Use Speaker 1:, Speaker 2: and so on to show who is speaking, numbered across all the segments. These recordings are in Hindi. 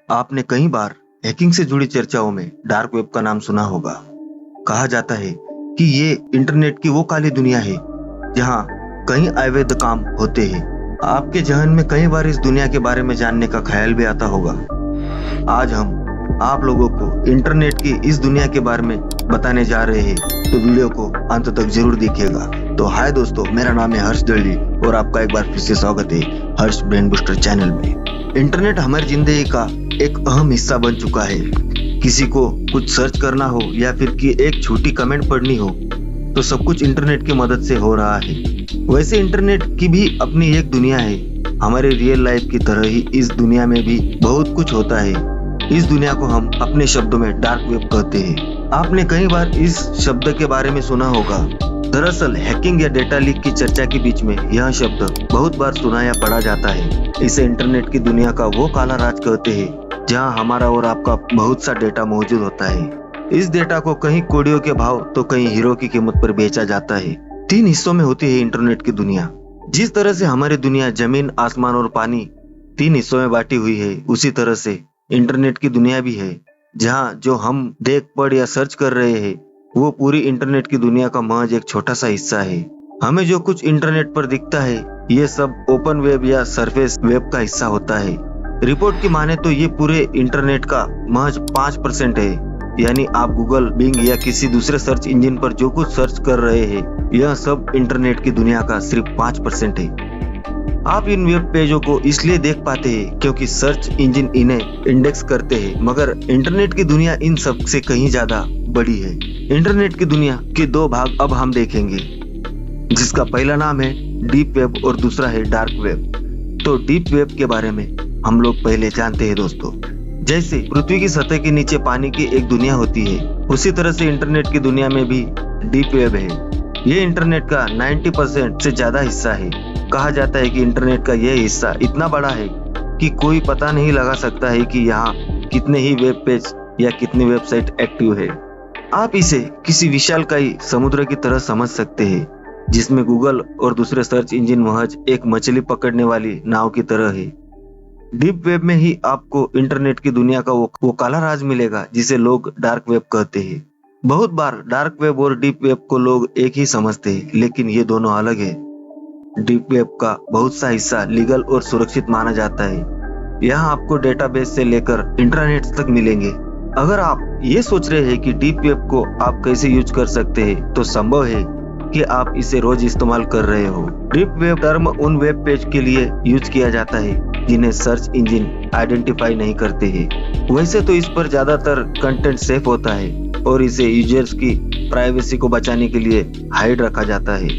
Speaker 1: आपने कई बार हैकिंग से जुड़ी चर्चाओं में डार्क वेब का नाम सुना होगा। कहा जाता है कि ये इंटरनेट की वो काली दुनिया है जहाँ कई अवैध काम होते हैं। आपके जहन में कई बार इस दुनिया के बारे में जानने का ख्याल भी आता होगा। आज हम आप लोगों को इंटरनेट की इस दुनिया के बारे में बताने जा रहे हैं, तो वीडियो को अंत तक जरूर देखिएगा। तो हाय दोस्तों, मेरा नाम है हर्ष दर्जी और आपका एक बार फिर से स्वागत है हर्ष ब्रेन बूस्टर चैनल में। इंटरनेट हमारी जिंदगी का एक अहम हिस्सा बन चुका है। किसी को कुछ सर्च करना हो या फिर कि एक छोटी कमेंट पढ़नी हो तो सब कुछ इंटरनेट की मदद से हो रहा है। वैसे इंटरनेट की भी अपनी एक दुनिया है। हमारे रियल लाइफ की तरह ही इस दुनिया में भी बहुत कुछ होता है। इस दुनिया को हम अपने शब्दों में डार्क वेब कहते हैं। आपने कई बार इस शब्द के बारे में सुना होगा। दरअसल हैकिंग या डेटा लीक की चर्चा के बीच में यह शब्द बहुत बार सुना या पढ़ा जाता है। इसे इंटरनेट की दुनिया का वो काला राज कहते हैं जहां हमारा और आपका बहुत सा डेटा मौजूद होता है। इस डेटा को कहीं कौड़ियों के भाव तो कहीं हीरो की कीमत पर बेचा जाता है। 3 हिस्सों में होती है इंटरनेट की दुनिया। जिस तरह से हमारी दुनिया जमीन, आसमान और पानी 3 हिस्सों में बांटी हुई है, उसी तरह से इंटरनेट की दुनिया भी है। जहाँ जो हम देख, पढ़ या सर्च कर रहे हैं वो पूरी इंटरनेट की दुनिया का महज एक छोटा सा हिस्सा है। हमें जो कुछ इंटरनेट पर दिखता है ये सब ओपन वेब या सरफेस वेब का हिस्सा होता है। रिपोर्ट की माने तो ये पूरे इंटरनेट का महज 5% है। यानी आप गूगल, बिंग या किसी दूसरे सर्च इंजन पर जो कुछ सर्च कर रहे हैं यह सब इंटरनेट की दुनिया का सिर्फ 5% है। आप इन वेब पेजों को इसलिए देख पाते हैं क्योंकि सर्च इंजन इन्हें इंडेक्स करते हैं, मगर इंटरनेट की दुनिया इन सब से कहीं ज्यादा बड़ी है। इंटरनेट की दुनिया के 2 भाग अब हम देखेंगे, जिसका पहला नाम है डीप वेब और दूसरा है डार्क वेब। तो डीप वेब के बारे में हम लोग पहले जानते हैं दोस्तों। जैसे पृथ्वी की सतह के नीचे पानी की एक दुनिया होती है, उसी तरह से इंटरनेट की दुनिया में भी डीप वेब है। ये इंटरनेट का 90% से ज्यादा हिस्सा है। कहा जाता है कि इंटरनेट का यह हिस्सा इतना बड़ा है कि कोई पता नहीं लगा सकता है कि यहाँ कितने ही वेब पेज या कितनी वेबसाइट एक्टिव है। आप इसे किसी विशालकाय समुद्र की तरह समझ सकते हैं, जिसमें गूगल और दूसरे सर्च इंजन महज एक मछली पकड़ने वाली नाव की तरह है। डीप वेब में ही आपको इंटरनेट की दुनिया का वो काला राज मिलेगा जिसे लोग डार्क वेब कहते हैं। बहुत बार डार्क वेब और डीप वेब को लोग एक ही समझते हैं, लेकिन ये दोनों अलग है। डीप वेब का बहुत सा हिस्सा लीगल और सुरक्षित माना जाता है। यहाँ आपको डेटाबेस से लेकर इंटरनेट तक मिलेंगे। अगर आप ये सोच रहे हैं कि डीप वेब को आप कैसे यूज कर सकते हैं, तो संभव है कि आप इसे रोज इस्तेमाल कर रहे हो। डीप वेब टर्म उन वेब पेज के लिए यूज किया जाता है जिन्हें सर्च इंजन आइडेंटिफाई नहीं करते हैं। वैसे तो इस पर ज्यादातर कंटेंट सेफ होता है और इसे यूजर्स की प्राइवेसी को बचाने के लिए हाइड रखा जाता है।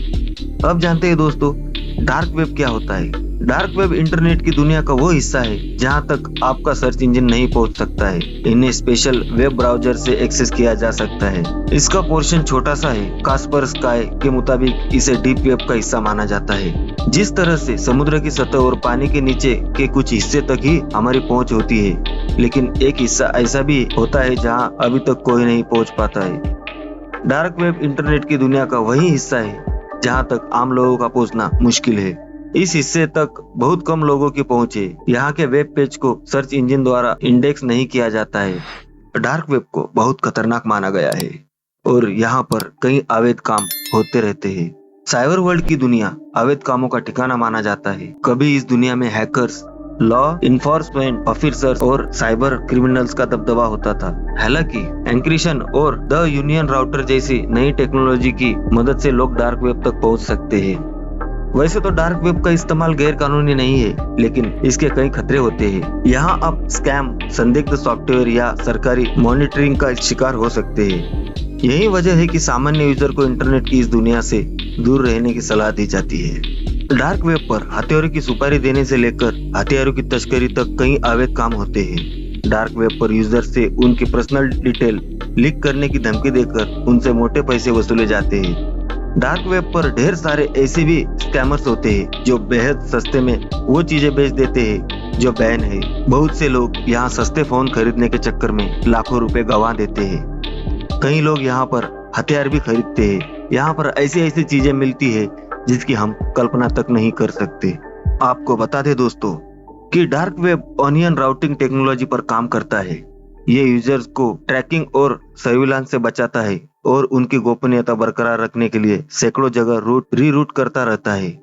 Speaker 1: अब जानते हैं दोस्तों डार्क वेब क्या होता है। डार्क वेब इंटरनेट की दुनिया का वो हिस्सा है जहां तक आपका सर्च इंजन नहीं पहुंच सकता है। इन्हें स्पेशल वेब ब्राउजर से एक्सेस किया जा सकता है। इसका पोर्शन छोटा सा है। कास्परस्काई के मुताबिक इसे डीप वेब का हिस्सा माना जाता है। जिस तरह से समुद्र की सतह और पानी के नीचे के कुछ हिस्से तक ही हमारी पहुंच होती है, लेकिन एक हिस्सा ऐसा भी होता है जहाँ अभी तक कोई नहीं पहुँच पाता है। डार्क वेब इंटरनेट की दुनिया का वही हिस्सा है जहां तक आम लोगों का पहुंचना मुश्किल है। इस हिस्से तक बहुत कम लोगों की पहुंच है। यहाँ के वेब पेज को सर्च इंजन द्वारा इंडेक्स नहीं किया जाता है। डार्क वेब को बहुत खतरनाक माना गया है और यहाँ पर कई अवैध काम होते रहते हैं। साइबर वर्ल्ड की दुनिया अवैध कामों का ठिकाना माना जाता है। कभी इस दुनिया में हैकर्स, लॉ इन्फोर्समेंट ऑफिसर्स और साइबर क्रिमिनल्स का दबदबा होता था। हालांकि एन्क्रिप्शन और द यूनियन राउटर जैसी नई टेक्नोलॉजी की मदद से लोग डार्क वेब तक पहुंच सकते हैं। वैसे तो डार्क वेब का इस्तेमाल गैर कानूनी नहीं है, लेकिन इसके कई खतरे होते हैं। यहाँ आप स्कैम, संदिग्ध सॉफ्टवेयर या सरकारी मॉनिटरिंग का शिकार हो सकते हैं। यही वजह है कि सामान्य यूजर को इंटरनेट की इस दुनिया से दूर रहने की सलाह दी जाती है। डार्क वेब पर हथियारों की सुपारी देने से लेकर हथियारों की तस्करी तक कई अवैध काम होते हैं। डार्क वेब पर यूजर से उनकी पर्सनल डिटेल लीक करने की धमकी देकर उनसे मोटे पैसे वसूले जाते हैं। डार्क वेब पर ढेर सारे ऐसे भी स्कैमर्स होते हैं जो बेहद सस्ते में वो चीजें बेच देते हैं जो बैन है। बहुत से लोग यहाँ सस्ते फोन खरीदने के चक्कर में लाखों रुपए गंवा देते हैं। कई लोग यहाँ पर हथियार भी खरीदते हैं। यहाँ पर ऐसी ऐसी चीजें मिलती है जिसकी हम कल्पना तक नहीं कर सकते। आपको बता दे दोस्तों, कि dark web onion routing technology पर काम करता है। ये यूजर्स को ट्रैकिंग और सर्विलांस से बचाता है और उनकी गोपनीयता बरकरार रखने के लिए सैकड़ों जगह रीरूट करता रहता है।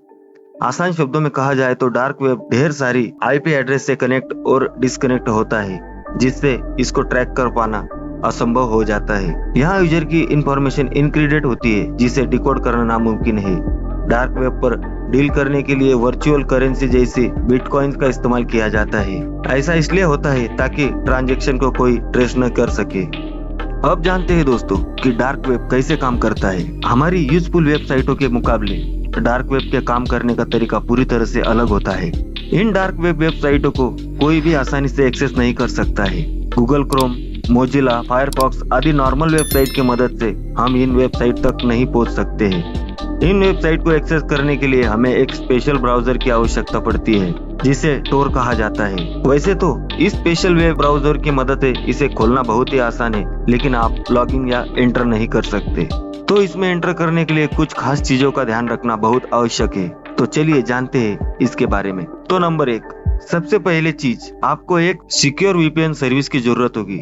Speaker 1: आसान शब्दों में कहा जाए तो डार्क वेब ढेर सारी आईपी एड्रेस से कनेक्ट और डिस्कनेक्ट होता है, जिससे इसको ट्रैक कर पाना असंभव हो जाता है। यहाँ यूजर की इंफॉर्मेशन इनक्रिप्टेड होती है, जिसे डिकोड करना नामुमकिन है। डार्क वेब पर डील करने के लिए वर्चुअल करेंसी जैसी बिटकॉइंस का इस्तेमाल किया जाता है। ऐसा इसलिए होता है ताकि ट्रांजैक्शन को कोई ट्रेस न कर सके। अब जानते हैं दोस्तों कि डार्क वेब कैसे काम करता है। हमारी यूजफुल वेबसाइटों के मुकाबले डार्क वेब के काम करने का तरीका पूरी तरह से अलग होता है। इन डार्क वेब वेबसाइटों को कोई भी आसानी से एक्सेस नहीं कर सकता है। गूगल क्रोम, मोजिला, फायरफॉक्स आदि नॉर्मल वेबसाइट की मदद से हम इन वेबसाइट तक नहीं पहुंच सकते हैं। इन वेबसाइट को एक्सेस करने के लिए हमें एक स्पेशल ब्राउजर की आवश्यकता पड़ती है, जिसे टोर कहा जाता है। वैसे तो इस स्पेशल वेब ब्राउजर की मदद से इसे खोलना बहुत ही आसान है, लेकिन आप लॉगिन या एंटर नहीं कर सकते। तो इसमें एंटर करने के लिए कुछ खास चीजों का ध्यान रखना बहुत आवश्यक है। तो चलिए जानते हैं इसके बारे में। तो नंबर 1, सबसे पहले चीज, आपको एक सिक्योर वीपीएन सर्विस की जरूरत होगी,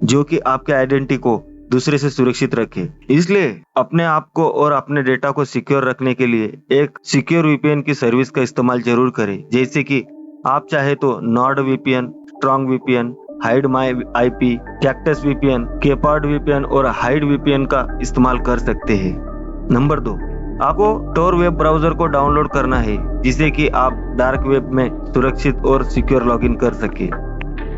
Speaker 1: जो कि आपके आइडेंटिटी को दूसरे से सुरक्षित रखे। इसलिए अपने आप को और अपने डेटा को सिक्योर रखने के लिए एक सिक्योर वीपीएन की सर्विस का इस्तेमाल जरूर करें। जैसे कि आप चाहे तो Nord VPN, strong VPN, hide my IP, Cactus VPN, केपार्ड वीपीएन और हाइड वीपीएन का इस्तेमाल कर सकते हैं। नंबर 2, आपको टोर वेब ब्राउजर को डाउनलोड करना है, जिससे कि आप डार्क वेब में सुरक्षित और सिक्योर लॉगिन कर सके।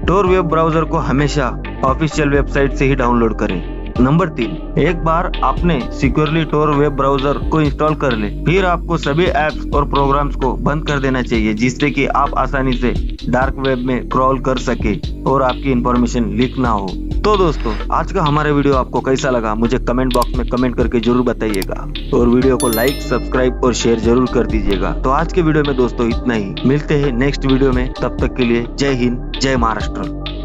Speaker 1: टोर वेब ब्राउजर को हमेशा ऑफिशियल वेबसाइट से ही डाउनलोड करें। नंबर 3, एक बार आपने सिक्योरली टोर वेब ब्राउजर को इंस्टॉल कर ले, फिर आपको सभी एप्स और प्रोग्राम्स को बंद कर देना चाहिए, जिससे कि आप आसानी से डार्क वेब में क्रॉल कर सके और आपकी इंफॉर्मेशन लीक ना हो। तो दोस्तों, आज का हमारा वीडियो आपको कैसा लगा मुझे कमेंट बॉक्स में कमेंट करके जरूर बताइएगा, और वीडियो को लाइक, सब्सक्राइब और शेयर जरूर कर दीजिएगा। तो आज के वीडियो में दोस्तों इतना ही, मिलते हैं नेक्स्ट वीडियो में। तब तक के लिए जय हिंद, जय महाराष्ट्र।